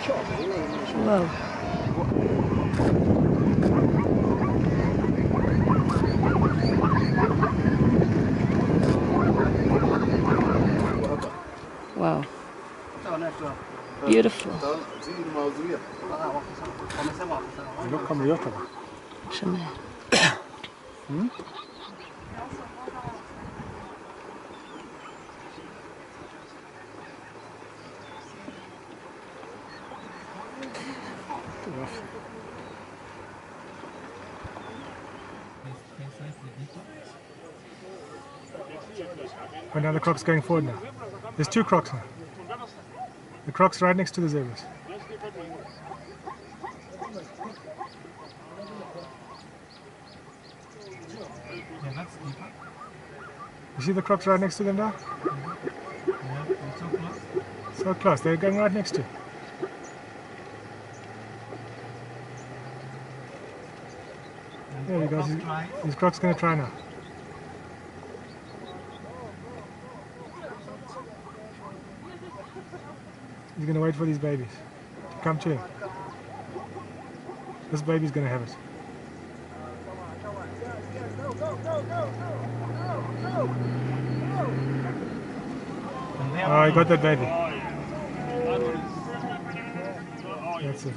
Wow. Wow. Beautiful. شمال. But now the croc's going forward now. There's two crocs now. The croc's right next to the zebras. You see the crocs right next to them now? So close, they're going right next to it. There he goes. His croc's going to try now. He's going to wait for these babies to come to him. This baby's going to have it. Oh, he got that baby. That's it.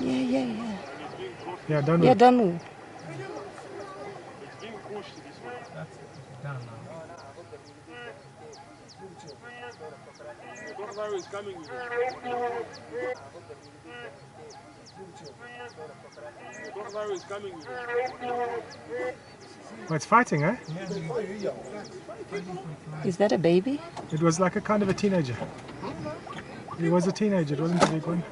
Yeah. Yeah, done. Yeah, done. That's done now. Crocodile is coming with us. Crocodile is coming with us. Oh, it's fighting, eh? Is that a baby? It was like a kind of a teenager. He was a teenager, it wasn't a big one.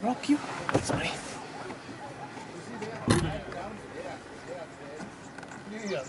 Rock you? Sorry. Yeah,